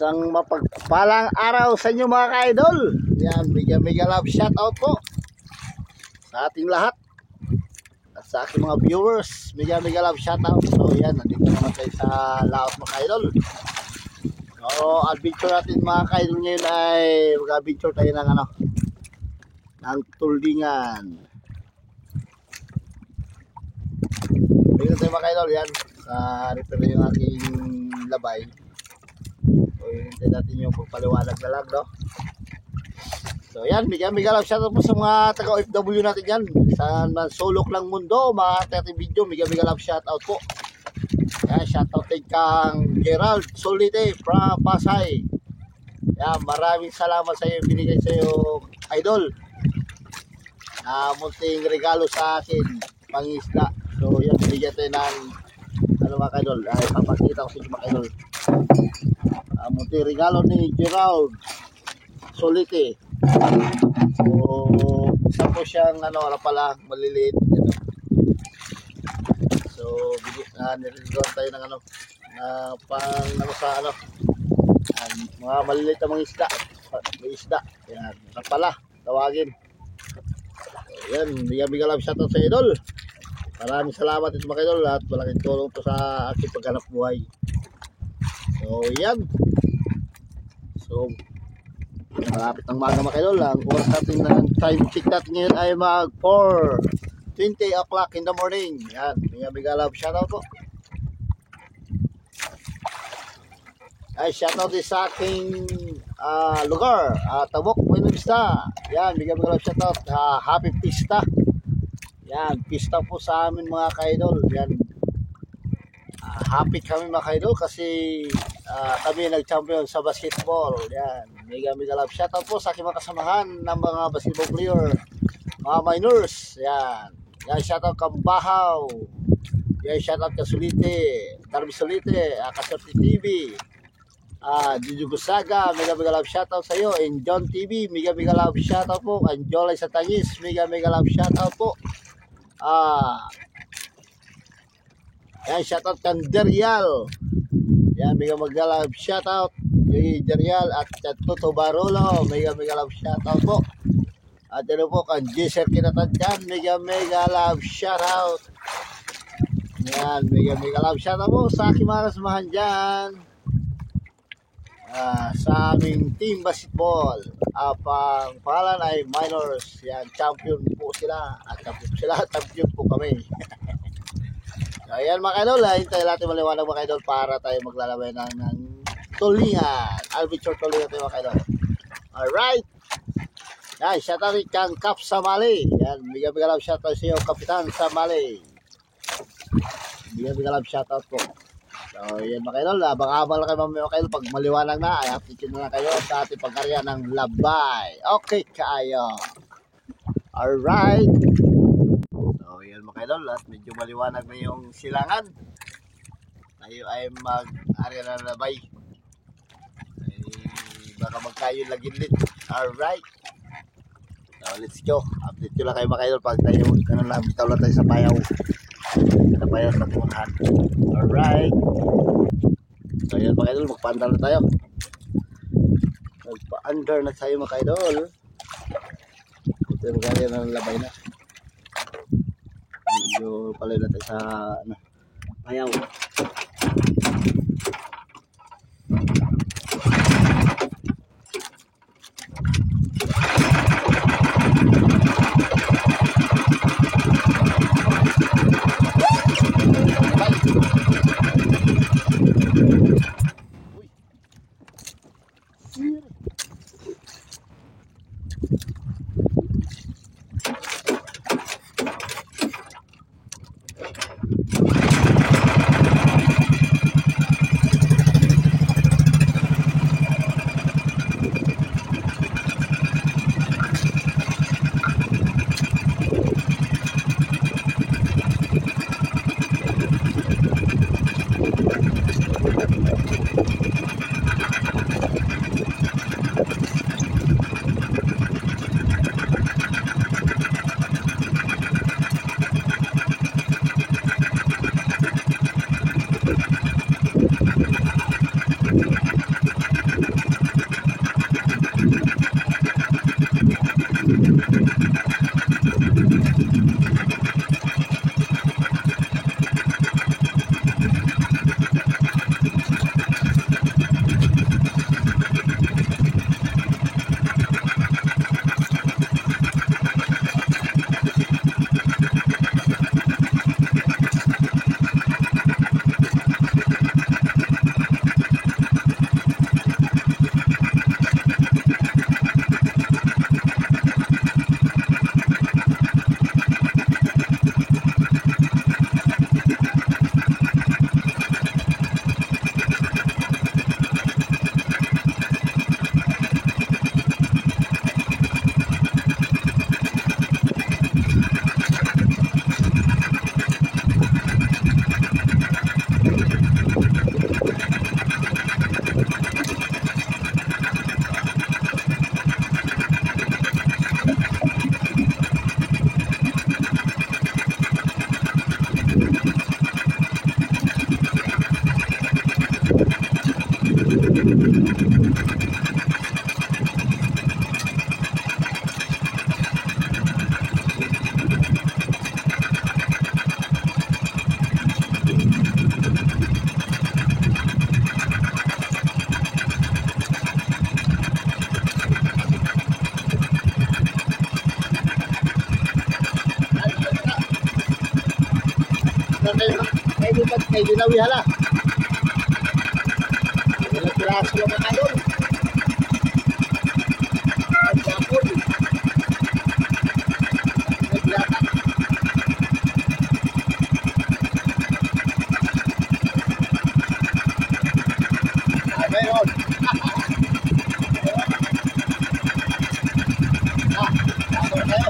Isang mapagpalang araw sa inyo mga ka-idol. Yan, mega love shoutout po sa ating lahat. At sa aking mga viewers, mega love shoutout. So yan, nandito naman tayo sa laot mga ka-idol. So, adventure natin mga ka-idol ngayon ay mag-adventure tayo ng ng tuldingan. Tingnan tayo mga ka-idol, yan. Repair yung aking labay. So, hintay natin yung pagpaliwanag na lang, no? So, yan. Mega love shoutout po sa mga taga-OFW natin yan. Sa sulok lang mundo, mga ating video. Mega love shoutout po. Yan, shoutout din kang Gerald Solite from Pasay. Yan, maraming salamat sa iyo. Binigay sa iyo, idol. Munting regalo sa akin, pangisda. So, yan. Binigyan tayo ng mga ka-idol. Ay, papakita ko sa inyo mga ka-idol. Munting regalo ni Gerald Solite. So, isa po siyang pala maliliit. So, nililigawan tayo ng mga maliliit na mga isda. May isda. Yan, isa pala, tawagin. So, yan, mega love shoutout sa idol. Maraming salamat ito mga idol at malaking tulong to sa aking paghanap buhay. So, yan. So, malapit ng maga mga idol. Ang oras natin ng time check natin ngayon ay mag 4:20 o'clock in the morning. Yan, mega love shoutout po. Ay, shoutout din sa aking lugar, Tabok, Buena Vista. Yan, mega love shoutout. Happy Pista. Yan, pista po sa amin mga ka-idol. Yan, happy kami mga ka-idol kasi kami nag-champion sa basketball. Yan, mega love shoutout po sa aking mga kasamahan ng mga basketball player, mga minors. Yan, shoutout Kambahaw. Yan, shoutout Kasulite, Darby Solite, Kasorti TV, Juju Gusaga, mega love shoutout sa iyo. And John TV, mega love shoutout po. And Jolay sa Tangis, mega love shoutout po. Yan, shoutout kang Derial. Yan, mega love shoutout kay Derial at Toto Barolo, mega love shoutout po. At ano po kang Jesser Kinatadyan, mega love shoutout. Yan, mega love shoutout po sa aking mga kasamahan dyan. Sa aming team basketball, pang pangalan ay minors. Yan, champion po sila. At champion po kami. So, ayan mga idol, hintay natin maliwanag mga idol para tayo maglalabay ng tulingan. Adventure tulingan tayo mga idol. Alright. Yan, shoutout rin kang Kap Samali. Yan, mega love shoutout sa iyo, Kapitan Samali. Mega love shoutout po. So, yan mga idol, abang-abang lang kayo mga idol. Pag maliwanag na, ay update na lang kayo sa ating pagkarya ng labay. Okay kayo. Alright. So, yan mga idol, at medyo maliwanag na yung silangan. Tayo ay mag-arya ng labay. Ay, baka magkayon lagin din. Alright. So, let's go. Update nyo lang kayo mga idol pag tayo, bitaw lang tayo sa payaw. Sa payaw sa tunahan. Alright. So yan mga idol, magpa-under na tayo. Magpa-under na tayo mga idol. Ito yung magkaya na labay na. Medyo palay na tayo sa payaw. Kay Dinawi hala. Ilang piraso lang mga idol. Ang japon. Naglata. Ayun. Ako kayo.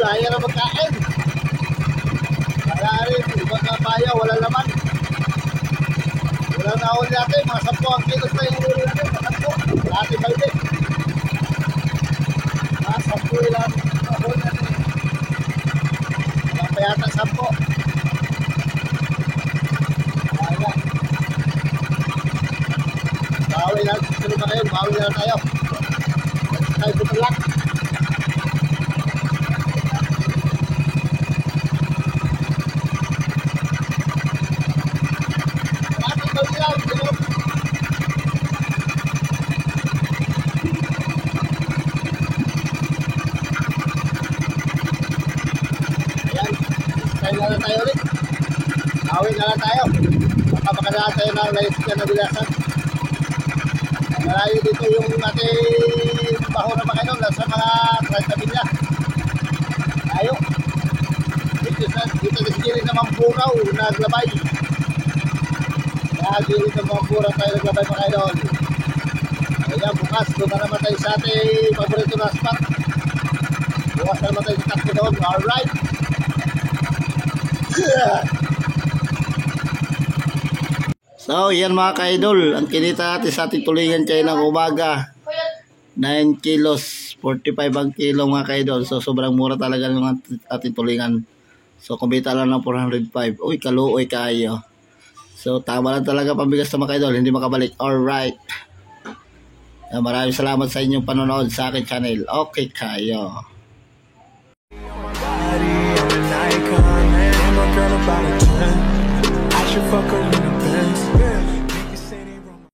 Kaya na magkain. Kaya rin, ibang kapaya, wala naman. Wala na huli natin, mga 10 ang kilos na yung huli natin, mga 10. Dati ba yun? Mga 10 lang ang huli natin. Wala pa yata 10. Kaya. Bawi lang, sino ba kayo? Bawi lang tayo. Tayo butalak. Na lang tayo ulit. Awin na lang tayo. Baka makadaan tayo ng layas na bilasan. Malayo dito yung ating baho na mga inon. Sa mga 30 milya. Tayo. Dito sa gilid ng Mampuraw. Naglabay. Sa gilid ng Mampuraw tayo naglabay mga inon. Ayan, bukas. Doon na naman tayo sa ating paborito na spot. Bukas na naman tayo sa takbo doon. Alright. So, yan mga ka-idol. Ang kinita natin sa ating tulingan kayo ng umaga. 9 kilos. 45 ang kilo mga ka-idol. So, sobrang mura talaga ng ating tulingan. So, kumita lang ng 405. Uy, kaluoy kayo. So, tama lang talaga pambigas na mga ka-idol. Hindi makabalik. Alright. Maraming salamat sa inyong panonood sa aking channel. Okay kayo. Girl about a 10. I should fuck her